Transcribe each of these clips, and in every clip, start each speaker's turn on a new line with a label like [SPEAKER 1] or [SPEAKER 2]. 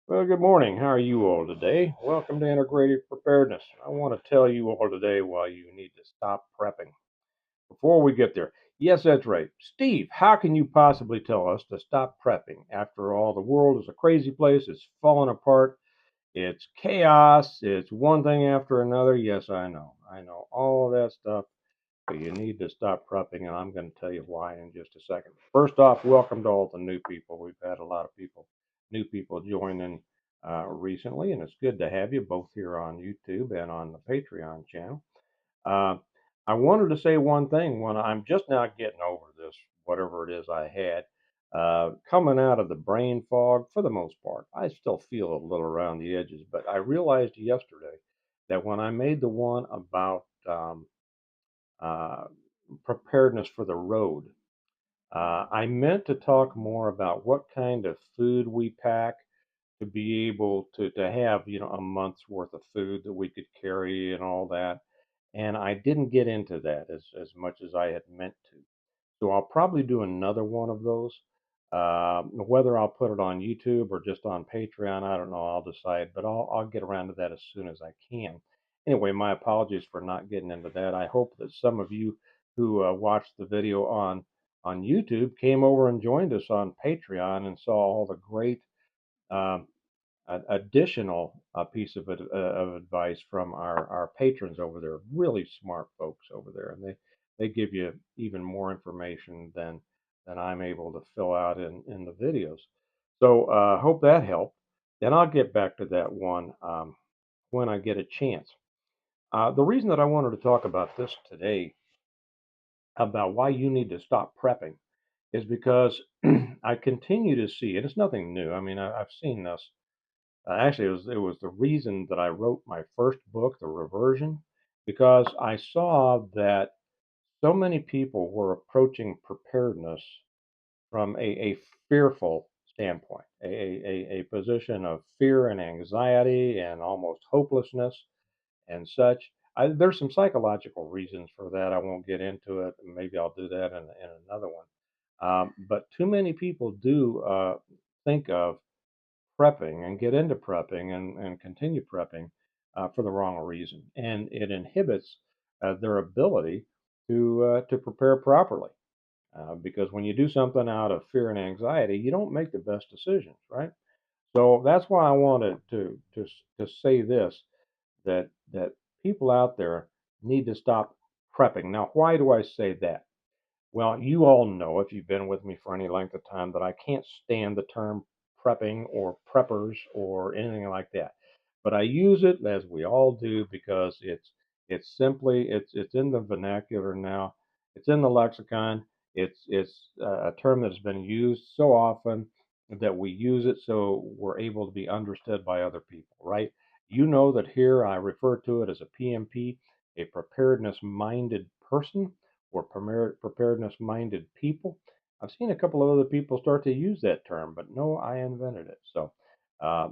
[SPEAKER 1] Well, good morning. How are you all today? Welcome to Integrated Preparedness. I want to tell you all today why you need to stop prepping. Before we get there, yes, that's right. Steve, how can you possibly tell us to stop prepping? After all, the world is a crazy place. It's falling apart. It's chaos. It's one thing after another. Yes, I know. I know all of that stuff. But you need to stop prepping, and I'm going to tell you why in just a second. First off, welcome to all the new people. We've had a lot of new people joining recently, and it's good to have you both here on YouTube and on the Patreon channel. Uh, I wanted to say one thing when I'm just now getting over this, whatever it is I had. Coming out of the brain fog, for the most part, I still feel a little around the edges, but I realized yesterday that when I made the one about uh, preparedness for the road. I meant to talk more about what kind of food we pack to be able to have, a month's worth of food that we could carry and all that. And I didn't get into that as much as I had meant to. So I'll probably do another one of those. Whether I'll put it on YouTube or just on Patreon, I don't know. I'll decide, but I'll get around to that as soon as I can. Anyway, my apologies for not getting into that. I hope that some of you who watched the video on YouTube came over and joined us on Patreon and saw all the great um, additional piece of advice from our patrons over there. Really smart folks over there, and they give you even more information than I'm able to fill out in the videos. So hope that helped. Then I'll get back to that one when I get a chance. The reason that I wanted to talk about this today about why you need to stop prepping is because I continue to see, and it's nothing new. I mean, I've seen this. Actually, it was the reason that I wrote my first book, The Reversion, because I saw that so many people were approaching preparedness from a fearful standpoint, a position of fear and anxiety and almost hopelessness and such. There's some psychological reasons for that. I won't get into it. Maybe I'll do that in another one. But too many people do think of prepping and get into prepping and continue prepping for the wrong reason, and it inhibits their ability to prepare properly. Because when you do something out of fear and anxiety, you don't make the best decisions, right? So that's why I wanted to say this that people out there need to stop prepping. Now, why do I say that? Well, you all know, if you've been with me for any length of time, that I can't stand the term prepping or preppers or anything like that. But I use it, as we all do, because it's simply it's in the vernacular now. It's in the lexicon. It's a term that has been used so often that we use it so we're able to be understood by other people, right? You know that here I refer to it as a PMP, a preparedness minded person or preparedness minded people. I've seen a couple of other people start to use that term, but no, I invented it. So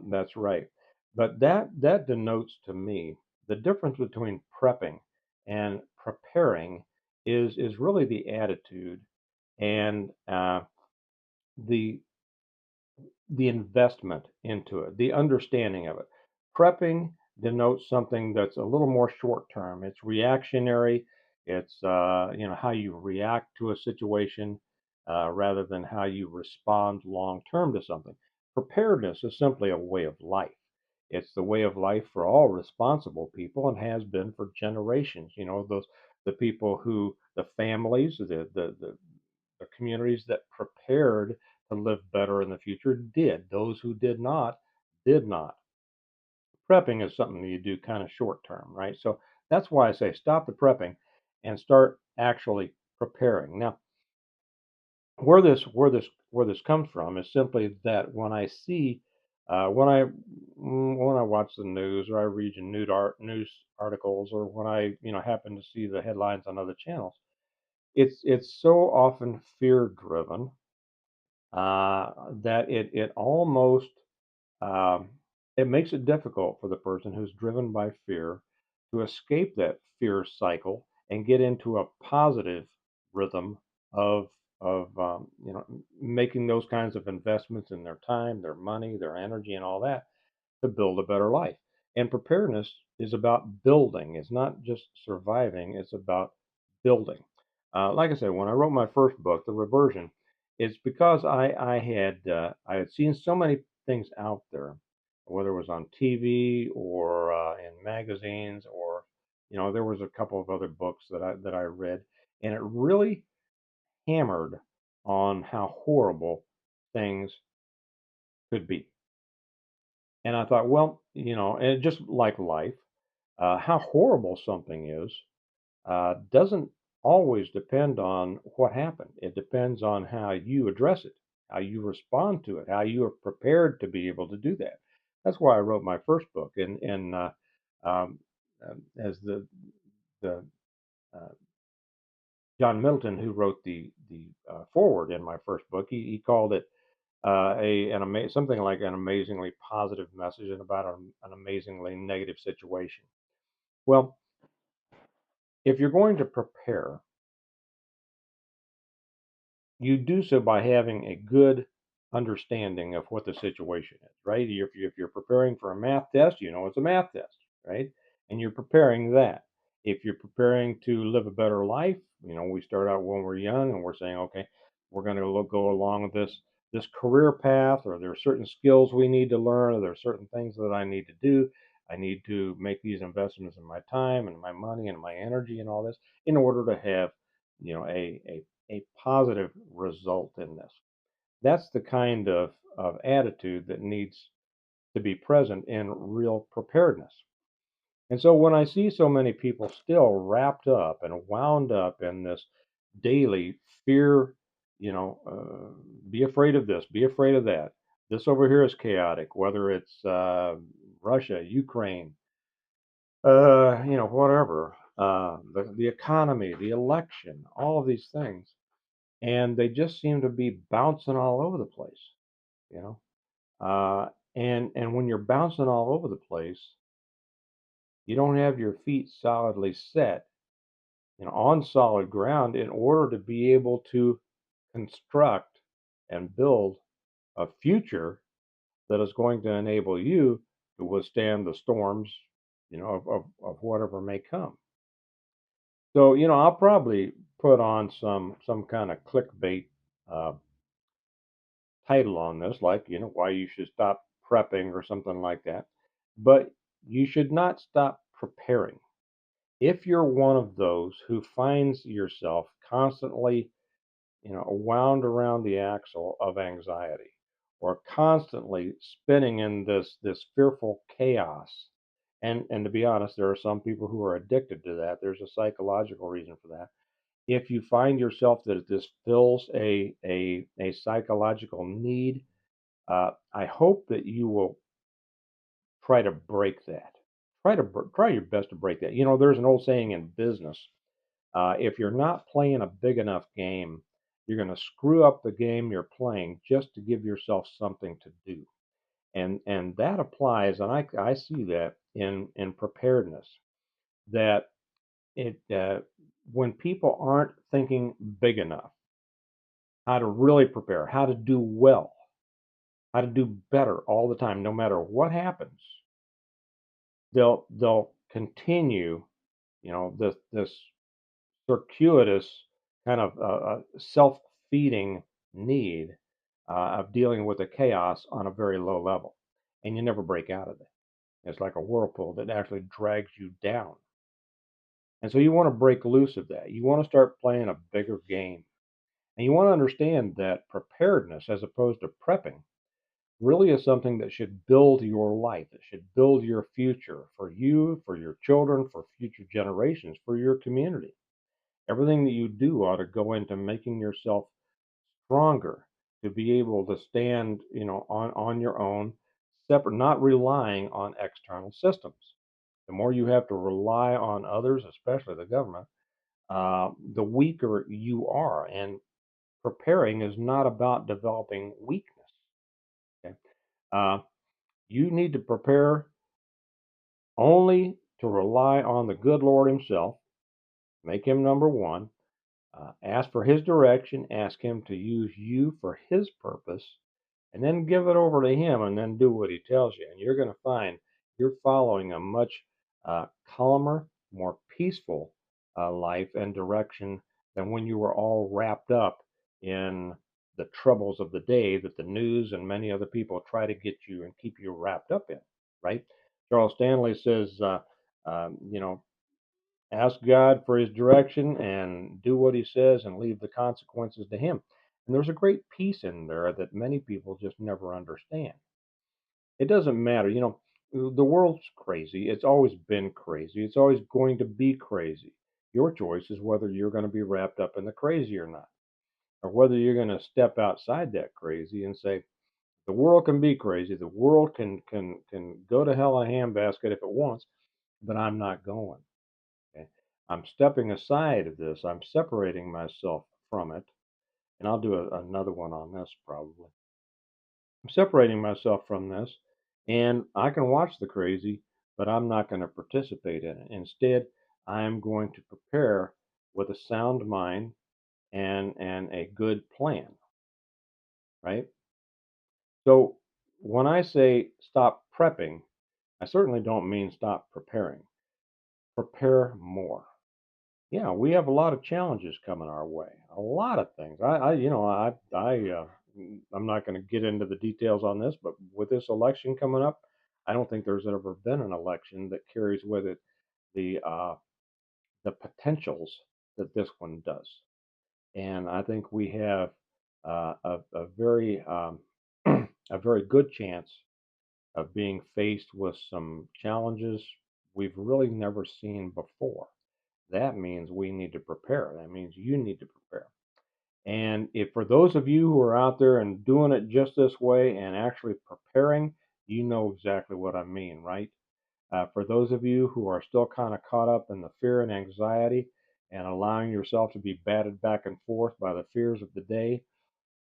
[SPEAKER 1] that's right. But that denotes to me the difference between prepping and preparing is really the attitude and the the investment into it, the understanding of it. Prepping denotes something that's a little more short term. It's reactionary. It's how you react to a situation rather than how you respond long term to something. Preparedness is simply a way of life. It's the way of life for all responsible people and has been for generations. You know, the people who the families, the communities that prepared to live better in the future did. Those who did not, did not. Prepping is something that you do kind of short term, right? So that's why I say stop the prepping and start actually preparing. Now, where this comes from is simply that when I see when I watch the news or I read news articles or when I happen to see the headlines on other channels, it's so often fear driven that it almost um, it makes it difficult for the person who's driven by fear to escape that fear cycle and get into a positive rhythm of making those kinds of investments in their time, their money, their energy, and all that to build a better life. And preparedness is about building. It's not just surviving. It's about building. Like I said, when I wrote my first book, The Reversion, it's because I had seen so many things out there, whether it was on TV or in magazines, or there was a couple of other books that I read, and it really hammered on how horrible things could be. And I thought, well, and just like life, how horrible something is doesn't always depend on what happened. It depends on how you address it, how you respond to it, how you are prepared to be able to do that. That's why I wrote my first book. And um, as the John Middleton, who wrote the foreword in my first book, he called it something like an amazingly positive message and about an amazingly negative situation. Well, if you're going to prepare, you do so by having a good understanding of what the situation is, right? If you're preparing for a math test, you know it's a math test, right? And you're preparing that. If you're preparing to live a better life, we start out when we're young and we're saying, okay, we're going to go along this career path, or there are certain skills we need to learn, or there are certain things that I need to do. I need to make these investments in my time and my money and my energy and all this in order to have, a positive result in this. That's the kind of attitude that needs to be present in real preparedness. And so when I see so many people still wrapped up and wound up in this daily fear, be afraid of this, be afraid of that. This over here is chaotic, whether it's Russia, Ukraine, whatever, the economy, the election, all of these things, and they just seem to be bouncing all over the place, you know. And when you're bouncing all over the place, you don't have your feet solidly set, on solid ground in order to be able to construct and build a future that is going to enable you to withstand the storms, of whatever may come. So, I'll probably put on some kind of clickbait uh, title on this, like, why you should stop prepping or something like that. But you should not stop preparing. If you're one of those who finds yourself constantly, wound around the axle of anxiety, or constantly spinning in this fearful chaos, and to be honest, there are some people who are addicted to that. There's a psychological reason for that. If you find yourself that this fills a psychological need, I hope that you will try to break that. Try your best to break that. There's an old saying in business: if you're not playing a big enough game, you're going to screw up the game you're playing just to give yourself something to do. And that applies, and I see that in preparedness. That it when people aren't thinking big enough, how to really prepare, how to do well, how to do better all the time, no matter what happens, they'll continue, this circuitous kind of self-feeding need of dealing with the chaos on a very low level, and you never break out of it. It's like a whirlpool that actually drags you down. And so you want to break loose of that. You want to start playing a bigger game, and you want to understand that preparedness, as opposed to prepping, really is something that should build your life. It should build your future for you, for your children, for future generations, for your community. Everything that you do ought to go into making yourself stronger, to be able to stand, on your own, separate, not relying on external systems. The more you have to rely on others, especially the government, the weaker you are. And preparing is not about developing weakness. Okay? Uh, you need to prepare only to rely on the good Lord Himself, make Him number one, Ask for his direction, ask him to use you for his purpose, and then give it over to him and then do what he tells you. And you're going to find you're following a much calmer, more peaceful life and direction than when you were all wrapped up in the troubles of the day that the news and many other people try to get you and keep you wrapped up in, right? Charles Stanley says, you know, ask God for his direction and do what he says and leave the consequences to him. And there's a great peace in there that many people just never understand. It doesn't matter, the world's crazy. It's always been crazy. It's always going to be crazy. Your choice is whether you're going to be wrapped up in the crazy or not, or whether you're going to step outside that crazy and say, the world can be crazy. The world can go to hell in a handbasket if it wants, but I'm not going. Okay? I'm stepping aside of this. I'm separating myself from it. And I'll do another one on this probably. I'm separating myself from this, and I can watch the crazy, but I'm not going to participate in it. Instead, I'm going to prepare with a sound mind and a good plan, right? So when I say stop prepping, I certainly don't mean stop preparing. Prepare more. Yeah, we have a lot of challenges coming our way. A lot of things. I'm not going to get into the details on this, but with this election coming up, I don't think there's ever been an election that carries with it the uh, the potentials that this one does. And I think we have a very a very good chance of being faced with some challenges we've really never seen before. That means we need to prepare. That means you need to prepare. And if for those of you who are out there and doing it just this way and actually preparing, you know exactly what I mean, right? For those of you who are still kind of caught up in the fear and anxiety and allowing yourself to be batted back and forth by the fears of the day,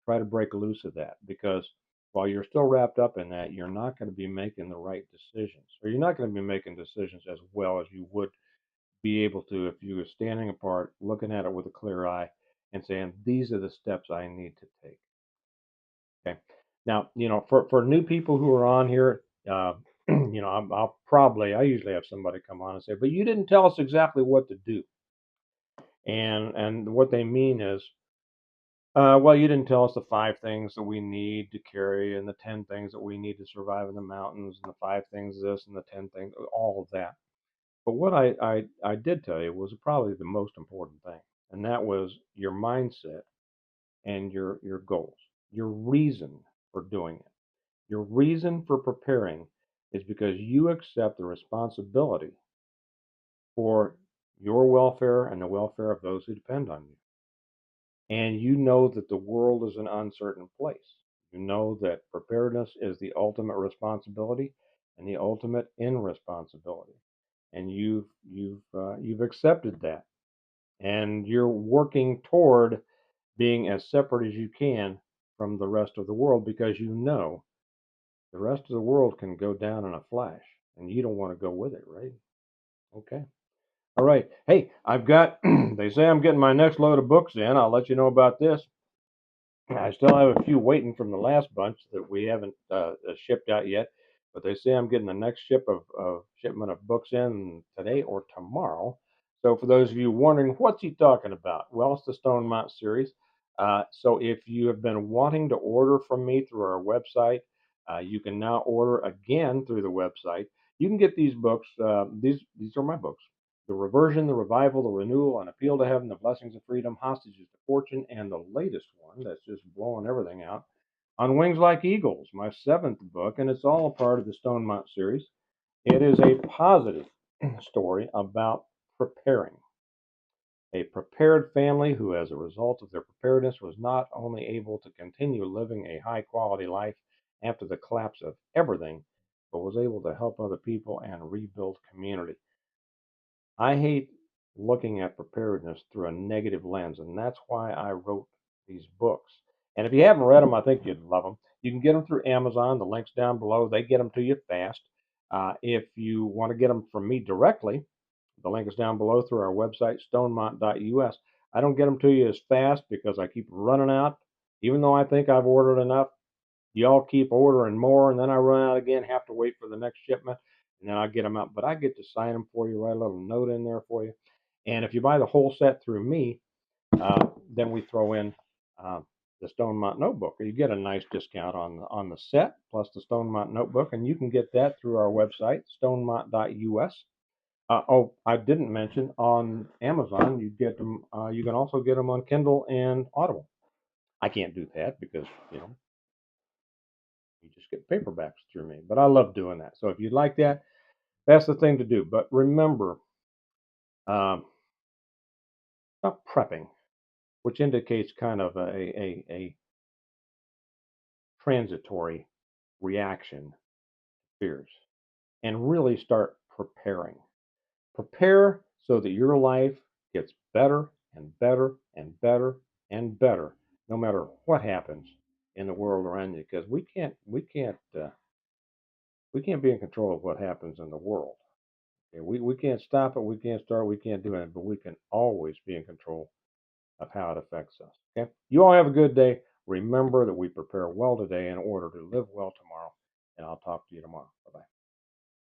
[SPEAKER 1] try to break loose of that, because while you're still wrapped up in that, you're not going to be making the right decisions, or you're not going to be making decisions as well as you would be able to if you were standing apart, looking at it with a clear eye, and saying, "These are the steps I need to take." Okay. Now, for new people who are on here, I usually have somebody come on and say, "But you didn't tell us exactly what to do." And what they mean is, well, you didn't tell us the 5 things that we need to carry, and the 10 things that we need to survive in the mountains, and the 5 things this, and the 10 things, all of that. But what I did tell you was probably the most important thing, and that was your mindset and your goals, your reason for doing it. Your reason for preparing is because you accept the responsibility for your welfare and the welfare of those who depend on you. And you know that the world is an uncertain place. You know that preparedness is the ultimate responsibility and the ultimate irresponsibility. And you've accepted that, and you're working toward being as separate as you can from the rest of the world, because you know the rest of the world can go down in a flash, and you don't want to go with it, right? Okay. All right. Hey, I've got, they say I'm getting my next load of books in. I'll let you know about this. I still have a few waiting from the last bunch that we haven't shipped out yet, but they say I'm getting the next shipment of books in today or tomorrow. So for those of you wondering, what's he talking about? Well, it's the Stonemont series. So if you have been wanting to order from me through our website, you can now order again through the website. You can get these books. These are my books: The Reversion, The Revival, The Renewal, An Appeal to Heaven, The Blessings of Freedom, Hostages to Fortune, and the latest one that's just blowing everything out, On Wings Like Eagles, my 7th book, and it's all a part of the Stonemont series. It is a positive story about preparing. A prepared family who, as a result of their preparedness, was not only able to continue living a high quality life after the collapse of everything, but was able to help other people and rebuild community. I hate looking at preparedness through a negative lens, and that's why I wrote these books. And if you haven't read them, I think you'd love them. You can get them through Amazon. The link's down below. They get them to you fast. If you want to get them from me directly, the link is down below through our website, stonemont.us. I don't get them to you as fast because I keep running out. Even though I think I've ordered enough, y'all keep ordering more, and then I run out again, have to wait for the next shipment, and then I get them out. But I get to sign them for you, write a little note in there for you. And if you buy the whole set through me, then we throw in uh, the Stonemont notebook. You get a nice discount on the set plus the Stonemont notebook, and you can get that through our website, stonemont.us. Oh, I didn't mention on Amazon you get them. You can also get them on Kindle and Audible. I can't do that because you just get paperbacks through me. But I love doing that. So if you'd like that, that's the thing to do. But remember, um, stop prepping, which indicates kind of a transitory reaction to fears, and really start preparing. Prepare so that your life gets better and better and better and better, no matter what happens in the world around you. Because we can't be in control of what happens in the world. Okay? We can't stop it. We can't start. We can't do anything. But we can always be in control of how it affects us. Okay. You all have a good day. Remember that we prepare well today in order to live well tomorrow. And I'll talk to you tomorrow. Bye bye.